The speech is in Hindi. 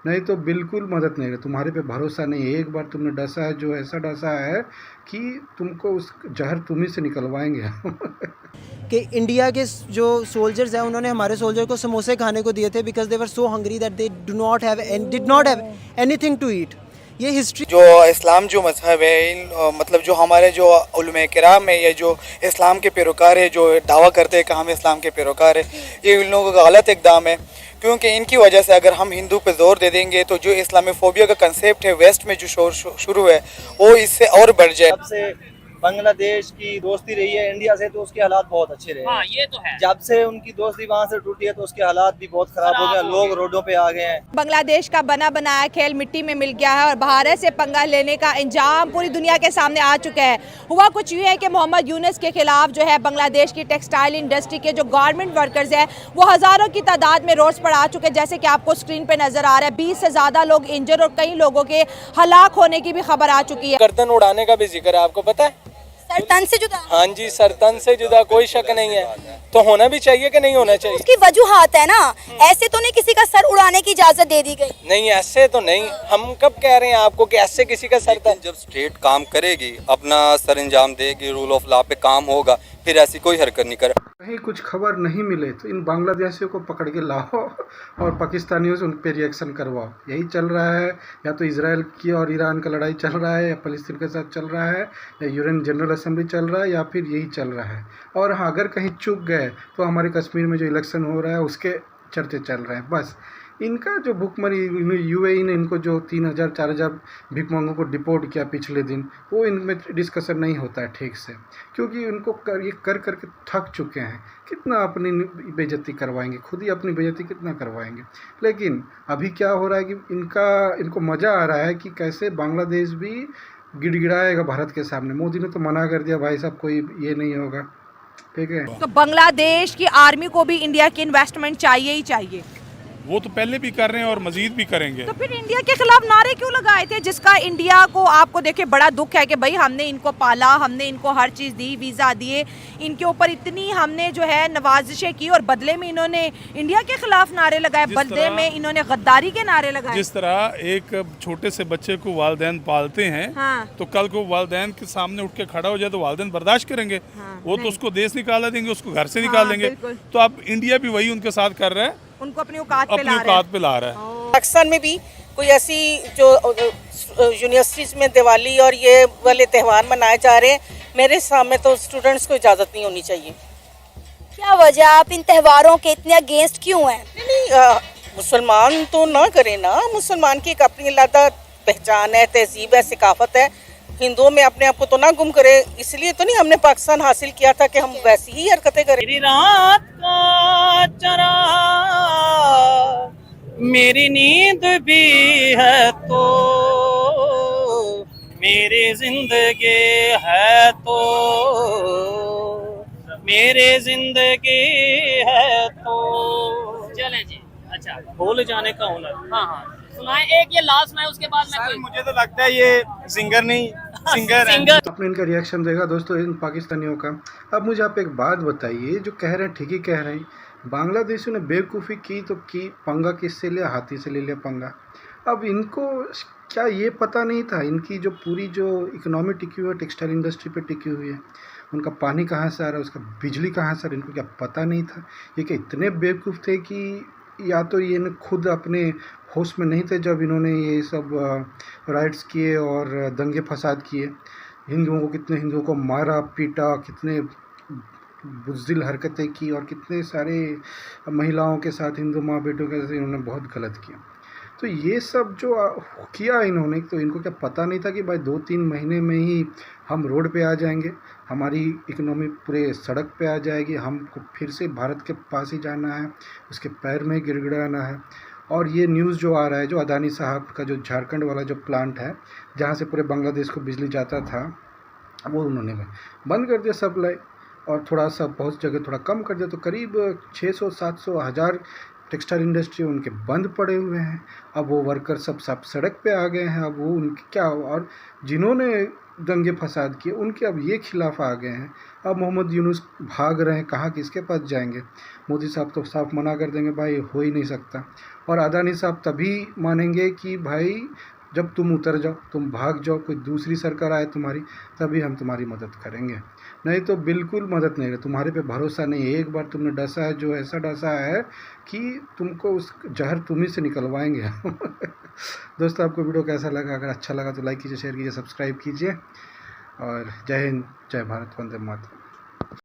नहीं तो बिल्कुल मदद नहीं है, तुम्हारे पे भरोसा नहीं है। एक बार तुमने डसा है, जो ऐसा डसा है कि तुमको उस जहर तुम्ही से निकलवाएंगे हम। कि इंडिया के जो सोल्जर्स हैं उन्होंने हमारे सोल्जर को समोसे खाने को दिए थे because they were so hungry that they did not have anything to eat. ये हिस्ट्री जो इस्लाम जो मज़हब है, इन मतलब जो हमारे जो उलमा किराम है, ये जो इस्लाम के पैरोकार है, जो दावा करते हैं कि हम इस्लाम के पैरोकार है, ये इन लोगों का गलत इक़दाम है। क्योंकि इनकी वजह से अगर हम हिंदू पे जोर दे देंगे तो जो इस्लामोफोबिया का कंसेप्ट है वेस्ट में जो शुरू है वो इससे और बढ़ जाए। जब से बांग्लादेश की दोस्ती रही है इंडिया से तो उसके हालात बहुत अच्छे रहे। हाँ, ये तो है। जब से उनकी दोस्ती वहाँ से टूटी है तो उसके हालात भी बहुत खराब हो गए, लोग रोडों पे आ गए हैं। बांग्लादेश का बना बनाया खेल मिट्टी में मिल गया है और भारत से पंगा लेने का इंजाम पूरी दुनिया के सामने आ चुका है। हुआ कुछ यूँ है कि मोहम्मद यूनुस के खिलाफ जो है बांग्लादेश की टेक्सटाइल इंडस्ट्री के जो गारमेंट वर्कर्स हैं वो हज़ारों की तादाद में रोड्स पर आ चुके हैं, जैसे कि आपको स्क्रीन पे नजर आ रहा है। 20 से ज़्यादा लोग इंजर और कई लोगों के हलाक होने की भी खबर आ चुकी है। गर्दन उड़ाने का भी जिक्र है, आपको पता है? सर तन से जुदा? हाँ जी, सर तन से जुदा, कोई शक नहीं है। तो होना भी चाहिए कि नहीं होना चाहिए? उसकी वजूहात है ना, ऐसे तो नहीं किसी का सर उड़ाने की इजाजत दे दी गई। नहीं, ऐसे तो नहीं। हम कब कह रहे हैं आपको कि ऐसे किसी का सर था? जब स्टेट काम करेगी, अपना सर अंजाम देगी, रूल ऑफ लॉ पे काम होगा, फिर ऐसी कोई हरकत नहीं करे। कहीं कुछ खबर नहीं मिले तो इन बांग्लादेशियों को पकड़ के लाओ और पाकिस्तानियों से उन पे रिएक्शन करवाओ। यही चल रहा है, या तो इजराइल की और ईरान का लड़ाई चल रहा है, या फ़लस्तीन के साथ चल रहा है, या यूएन जनरल असेंबली चल रहा है, या फिर यही चल रहा है। और हाँ, अगर कहीं चूक गए तो हमारे कश्मीर में जो इलेक्शन हो रहा है उसके चर्चे चल रहे हैं। बस इनका जो भुखमरी, यूएई ने इनको जो 3000 4000 भिखमंगों को डिपोर्ट किया पिछले दिन, वो इनमें डिस्कशन नहीं होता है ठीक से, क्योंकि इनको ये कर करके थक चुके हैं। कितना अपनी बेइज्जती करवाएंगे, खुद ही अपनी बेइज्जती कितना करवाएंगे। लेकिन अभी क्या हो रहा है कि इनको मज़ा आ रहा है कि कैसे बांग्लादेश भी गिड़गिड़ाएगा भारत के सामने। मोदी ने तो मना कर दिया, भाई साहब कोई ये नहीं होगा, ठीक है। तो बांग्लादेश की आर्मी को भी इंडिया की इन्वेस्टमेंट चाहिए ही चाहिए। वो तो पहले भी कर रहे हैं और मजीद भी करेंगे। तो फिर इंडिया के खिलाफ नारे क्यों लगाए थे, जिसका इंडिया को आपको देखिए बड़ा दुख है कि भाई हमने इनको पाला, हमने इनको हर चीज़ दी, वीज़ा दिए, इनके ऊपर इतनी हमने जो है नवाजिशें की और बदले में इन्होंने इंडिया के खिलाफ नारे लगाए, बदले में इन्होंने गद्दारी के नारे लगाए। जिस तरह एक छोटे से बच्चे को वालिदैन पालते हैं, हाँ। तो कल को वालिदैन के सामने उठ के खड़ा हो जाए तो वालिदैन बर्दाश्त करेंगे। हाँ, वो तो उसको देश निकाला देंगे, उसको घर से निकाल देंगे। तो अब इंडिया भी वही उनके साथ कर रहा है, उनको अपनी औकात पे ला रहा है। पाकिस्तान में भी कोई ऐसी जो यूनिवर्सिटीज़ में दिवाली और ये वाले त्यौहार मनाए जा रहे हैं, मेरे सामने तो स्टूडेंट्स को इजाज़त नहीं होनी चाहिए। क्या वजह, आप इन त्योहारों के इतने अगेंस्ट क्यों हैं? नहीं, मुसलमान तो ना करें ना, मुसलमान की एक अपनी अलग पहचान है, तहजीब है, सकाफत है। हिंदुओं में अपने आप को तो ना गुम करे, इसलिए तो नहीं हमने पाकिस्तान हासिल किया था कि हम वैसी ही हरकतें करें। मेरी रात का चराग मेरी नींद भी है तो मेरी जिंदगी है तो मेरी जिंदगी है तो। चले जी, अच्छा, भूल जाने का हुनर। हाँ हाँ, सुनाए एक ये लास्ट सुनाए, उसके बाद मैं मुझे तो लगता है ये सिंगर नहीं, सिंगर है। आपने इनका रिएक्शन देखा दोस्तों, इन पाकिस्तानियों का। अब मुझे आप एक बात बताइए, जो कह रहे हैं ठीक ही कह रहे हैं, बांग्लादेशियों ने बेवकूफ़ी की तो की, पंगा किससे लिया? हाथी से ले लिया पंगा। अब इनको क्या ये पता नहीं था, इनकी जो पूरी जो इकोनॉमी टिकी हुई है टेक्सटाइल इंडस्ट्री पे टिकी हुई है, उनका पानी कहाँ से आ रहा है, उसका बिजली कहाँ से आ रहा है, इनको क्या पता नहीं था? ये क्या इतने बेवकूफ़ थे कि या तो ये खुद अपने होश में नहीं थे जब इन्होंने ये सब राइट्स किए और दंगे फसाद किए, हिंदुओं को, कितने हिंदुओं को मारा पीटा, कितने बुज़दिल हरकतें की, और कितने सारे महिलाओं के साथ, हिंदू माँ बेटों के साथ इन्होंने बहुत गलत किया। तो ये सब जो किया इन्होंने, तो इनको क्या पता नहीं था कि भाई 2-3 महीने में ही हम रोड पे आ जाएंगे, हमारी इकोनॉमी पूरे सड़क पे आ जाएगी, हमको फिर से भारत के पास ही जाना है, उसके पैर में गिड़गिड़ाना है। और ये न्यूज़ जो आ रहा है, जो अदानी साहब का जो झारखंड वाला जो प्लांट है, जहाँ से पूरे बांग्लादेश को बिजली जाता था, वो उन्होंने बंद कर दिया सप्लाई, और थोड़ा सा बहुत जगह थोड़ा कम कर दिया। तो करीब 600, 700, 1000 टेक्सटाइल इंडस्ट्री उनके बंद पड़े हुए हैं। अब वो वर्कर सब सड़क पे आ गए हैं। अब वो उनके क्या, और जिन्होंने दंगे फसाद किए उनके अब ये खिलाफ आ गए हैं। अब मोहम्मद यूनुस भाग रहे हैं, कहाँ किसके पास जाएंगे। मोदी साहब तो साफ मना कर देंगे, भाई हो ही नहीं सकता। और अदानी साहब तभी मानेंगे कि भाई जब तुम उतर जाओ, तुम भाग जाओ, कोई दूसरी सरकार आए तुम्हारी, तभी हम तुम्हारी मदद करेंगे, नहीं तो बिल्कुल मदद नहीं है। तुम्हारे पे भरोसा नहीं है। एक बार तुमने डसा है, जो ऐसा डसा है कि तुमको उस जहर तुम्ही से निकलवाएंगे। दोस्तों आपको वीडियो कैसा लगा? अगर अच्छा लगा तो लाइक कीजिए, शेयर कीजिए, सब्सक्राइब कीजिए। और जय हिंद, जय भारत, वंदे मातरम।